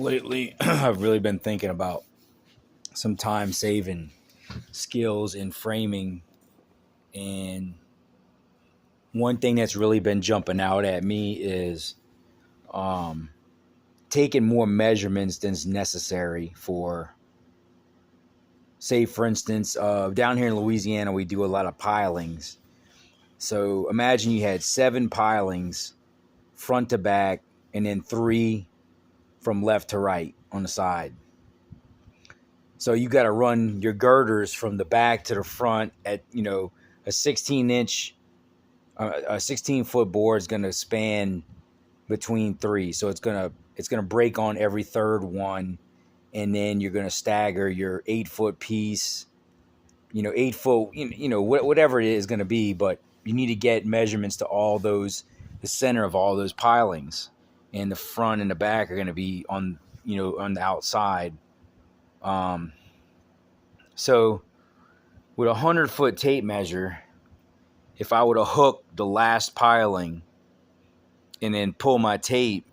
Lately, I've really been thinking about some time saving skills in framing. And one thing that's really been jumping out at me is um, taking more measurements than's necessary for, say, for instance, down here in Louisiana, we do a lot of pilings. So imagine you had 7 pilings front to back and then 3 from left to right on the side. So you got to run your girders from the back to the front at, a 16-foot board is going to span between 3. So it's going to break on every third one. And then you're going to stagger your 8-foot piece, 8 foot, whatever it is going to be. But you need to get measurements to all those, the center of all those pilings. And the front and the back are going to be on the outside. So with a 100-foot tape measure, if I would have hooked the last piling and then pull my tape,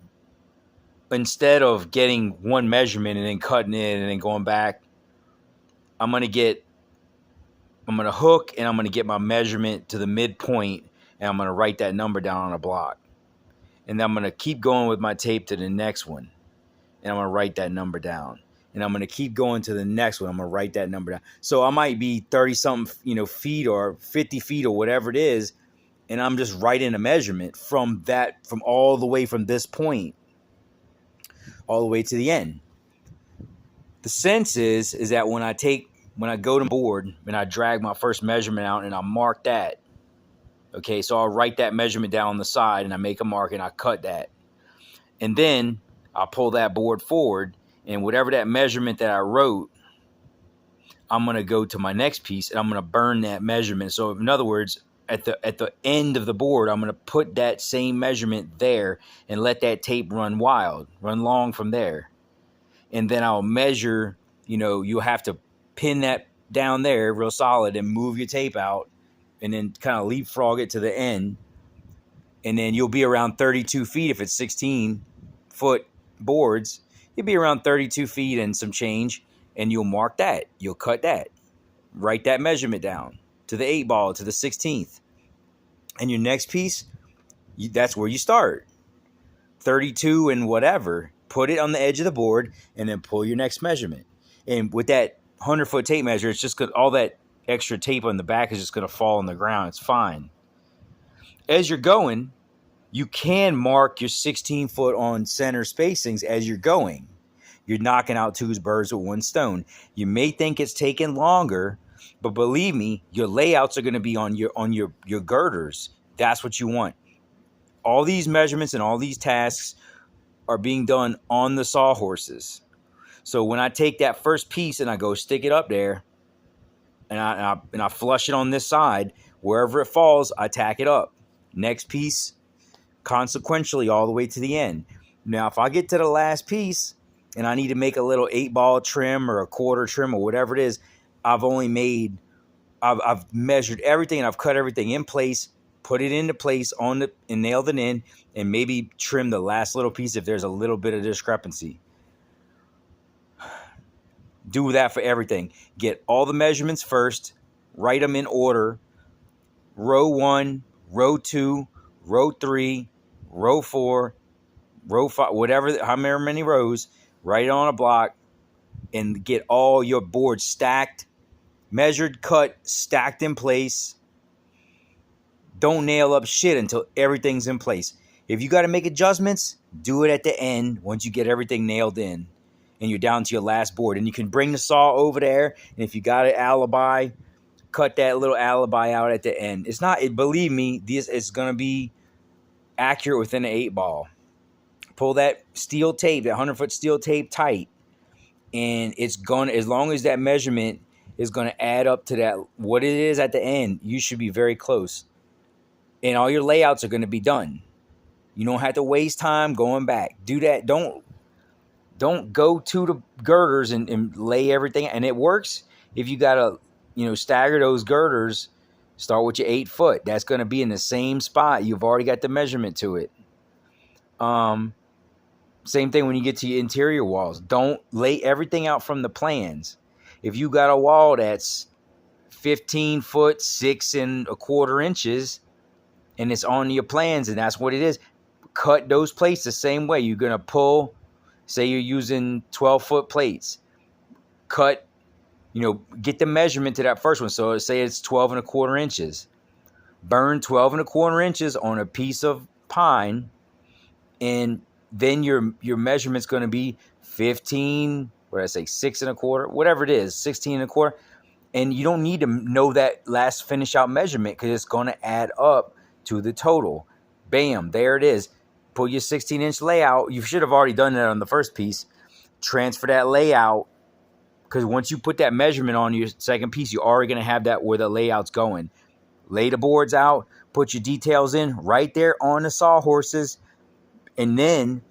instead of getting one measurement and then cutting it and then going back, I'm going to hook and I'm going to get my measurement to the midpoint and I'm going to write that number down on a block. And then I'm going to keep going with my tape to the next one and I'm going to write that number down. And I'm going to keep going to the next one. I'm going to write that number down. So I might be 30-something, feet or 50 feet or whatever it is. And I'm just writing a measurement from all the way from this point, all the way to the end. The sense is that when I go to the board and I drag my first measurement out and I mark that, okay, so I'll write that measurement down on the side and I make a mark and I cut that. And then I'll pull that board forward and whatever that measurement that I wrote, I'm going to go to my next piece and I'm going to burn that measurement. So in other words, at the end of the board, I'm going to put that same measurement there and let that tape run long from there. And then I'll measure, you'll have to pin that down there real solid and move your tape out and then kind of leapfrog it to the end. And then you'll be around 32 feet. If it's 16-foot boards, you'll be around 32 feet and some change. And you'll mark that. You'll cut that. Write that measurement down to the 8-ball, to the 16th. And your next piece, that's where you start. 32 and whatever. Put it on the edge of the board and then pull your next measurement. And with that 100-foot tape measure, it's just all that extra tape on the back is just going to fall on the ground. It's fine. As you're going, you can mark your 16-foot on center spacings as you're going. You're knocking out 2 birds with 1 stone. You may think it's taking longer, but believe me, your layouts are going to be on your girders. That's what you want. All these measurements and all these tasks are being done on the sawhorses. So when I take that first piece and I go stick it up there, and I flush it on this side, wherever it falls, I tack it up. Next piece, consequentially, all the way to the end. Now, if I get to the last piece and I need to make a little 8-ball trim or a quarter trim or whatever it is, I've measured everything and I've cut everything in place, put it into place and nailed it in, and maybe trim the last little piece if there's a little bit of discrepancy. Do that for everything. Get all the measurements first, write them in order. Row 1, row 2, row 3, row 4, row 5, however many rows, write it on a block and get all your boards stacked, measured, cut, stacked in place. Don't nail up shit until everything's in place. If you got to make adjustments, do it at the end once you get everything nailed in and you're down to your last board. And you can bring the saw over there, and if you got an alibi, cut that little alibi out at the end. Believe me, this is going to be accurate within an 8-ball. Pull that steel tape, that 100-foot steel tape tight, and it's going to, as long as that measurement is going to add up to that, what it is at the end, you should be very close. And all your layouts are going to be done. You don't have to waste time going back. Do that. Don't go to the girders and lay everything. And it works if you got to, stagger those girders. Start with your 8-foot. That's going to be in the same spot. You've already got the measurement to it. Same thing when you get to your interior walls. Don't lay everything out from the plans. If you got a wall that's 15 foot 6 1/4 inches and it's on your plans and that's what it is, cut those plates the same way. You're going to pull, say you're using 12-foot plates, cut, get the measurement to that first one. So say it's 12 1/4 inches. Burn 12 1/4 inches on a piece of pine, and then your measurement's going to be 15, 6 1/4, whatever it is, 16 1/4. And you don't need to know that last finish out measurement because it's going to add up to the total. Bam, there it is. Put your 16-inch layout. You should have already done that on the first piece. Transfer that layout, because once you put that measurement on your second piece, you're already going to have that where the layout's going. Lay the boards out, put your details in right there on the sawhorses, and then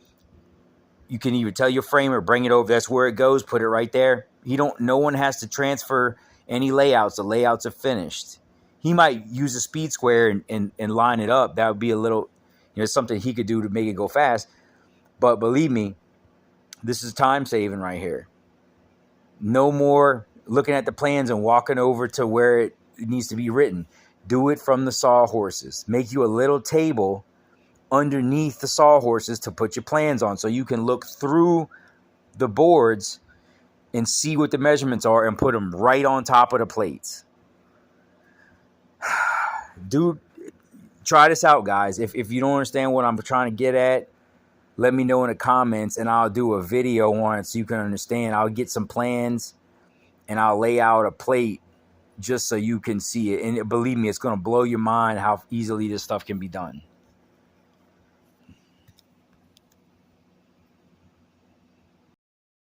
you can either tell your framer, bring it over, that's where it goes, put it right there. No one has to transfer any layouts. The layouts are finished. He might use a speed square and line it up. That would be a little, something he could do to make it go fast. But believe me, this is time saving right here. No more looking at the plans and walking over to where it needs to be written. Do it from the sawhorses. Make you a little table underneath the sawhorses to put your plans on so you can look through the boards and see what the measurements are and put them right on top of the plates. Dude, try this out, guys. If you don't understand what I'm trying to get at, let me know in the comments and I'll do a video on it so you can understand. I'll get some plans and I'll lay out a plate just so you can see it. And believe me, it's going to blow your mind how easily this stuff can be done.